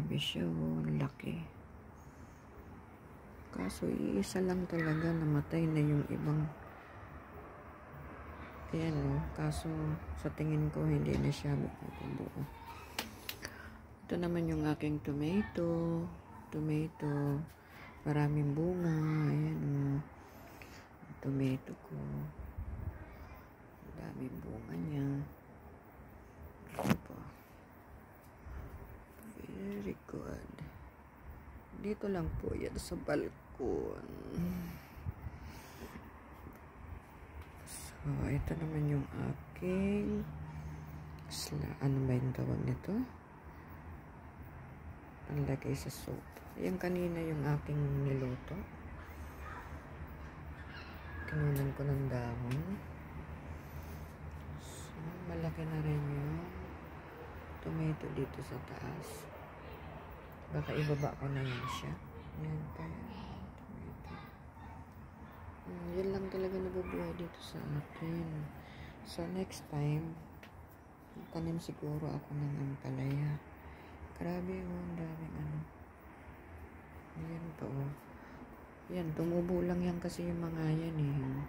Grabe siya, oh, laki. Kaso iisa lang talaga, namatay na yung ibang. Ayan, oh. Kaso sa tingin ko hindi na siya buo. Ito naman yung aking tomato. Maraming bunga. Ayan, oh. Tomato ko. Daming bunga niya. Ito po. Very good. Dito lang po yan sa balkon. So, ito naman yung aking ano ba yung tawag nito? Panlagay sa soup. Yan kanina yung aking niluto. Kinunan ko ng dahon. So, malaki na rin yung tomato dito sa taas. Baka ibaba ko na yan siya. Yan pa yan. Tomato. Yan lang talaga nabubuhay dito sa akin. So, next time, tanim siguro ako ng ampalaya. Grabe yun. Ang daming ano. Yan pa oh. Yan, tumubo lang yan kasi yung mga yan eh.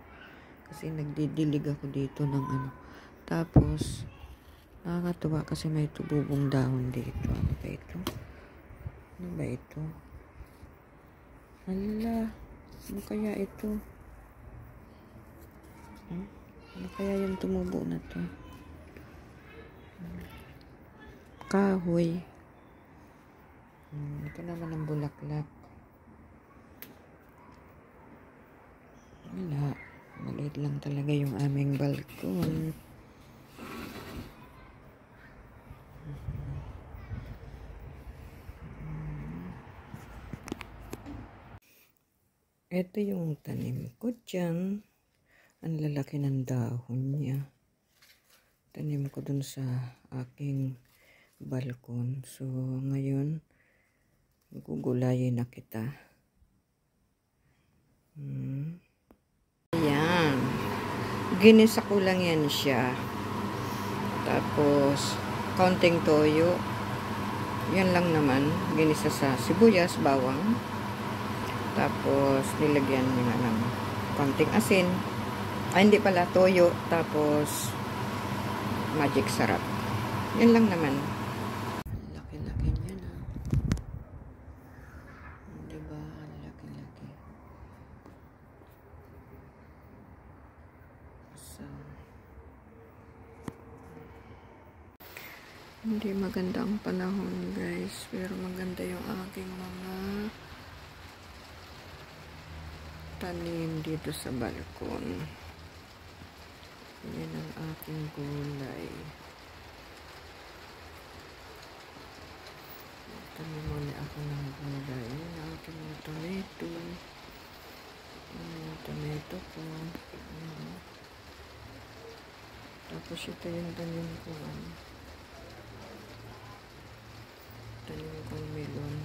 Kasi nagdidilig ako dito ng ano. Tapos, nakakatuwa kasi may tububong dahon dito. Ano ba ito? Ano ba ito? Hala, ano kaya ito? Ano kaya yung tumubo na to? Kahoy. Ito naman ang bulaklak. Wala. Maliit lang talaga yung aming balkon. Ito yung tanim ko dyan. Ang lalaki ng dahon niya. Tanim ko dun sa aking balkon. So, ngayon, gugulayin na kita. Ayan. Ginisa ko lang yan siya. Tapos, kaunting toyo. Yan lang naman. Ginisa sa sibuyas, bawang. Tapos, nilagyan nyo ng kaunting asin. Ay, hindi pala, toyo. Tapos, magic sarap. Yan lang naman. Laki-laki niya na. Diba? Laki-laki. So, hindi maganda ang panahon, guys. Pero maganda yung aking mga tanim dito sa balkon. Yan ang aking gulay. Tanim muna ako ng gulay. Yan ang aking mga tomato. Yan yung tomato ko. Tapos ito yung tanim ko. Tanim kong melon.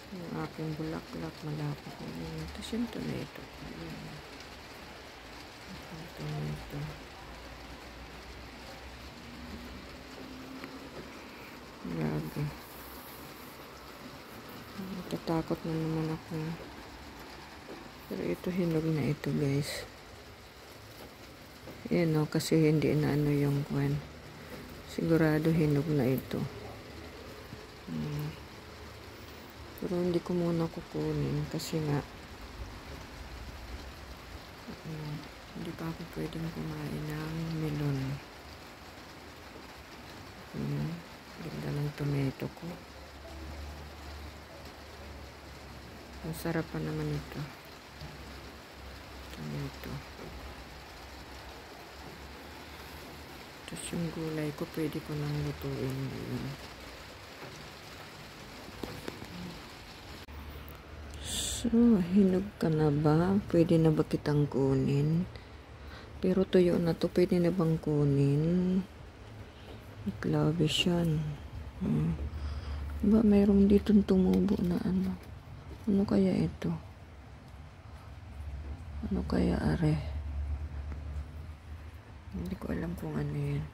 Yung aking bulaklak, malapit ko yun. Tapos yung tomato ko. Yung tomato. Grabe. Natatakot na naman ako. Pero ito, hinog na ito, guys. Yan o, kasi hindi na ano yung kwan. Sigurado hinog na ito. Pero hindi ko muna kukunin kasi nga hindi pa ako pwedeng kumain ng melon. Ganda ng tomato ko. Ang sarap pa naman ito. Tomato. Tapos yung gulay ko pwede ko nang lutuin ngayon. So, hinog ka na ba? Pwede na ba kitang kunin? Pero tuyo na to, pwede na bang kunin? Grabe siyan. Ba, mayroong ditong tumubo na ano. Ano kaya ito? Ano kaya are? Hindi ko alam kung ano yan.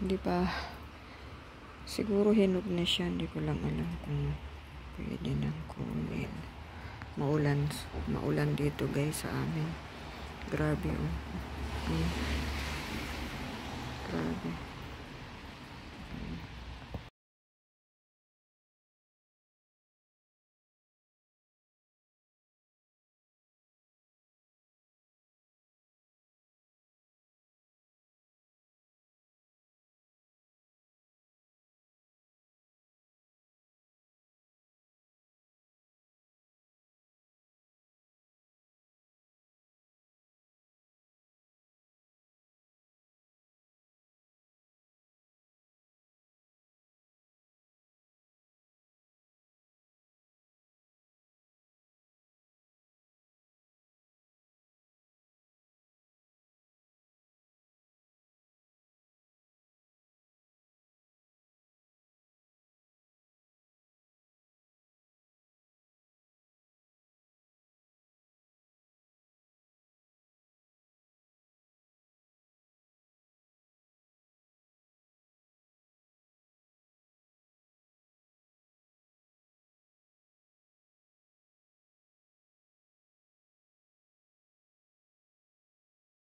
Hindi pa. Siguro hinog na siya. Hindi ko lang alam kung pwede nang kunin. Maulan dito guys sa amin. Grabe oh.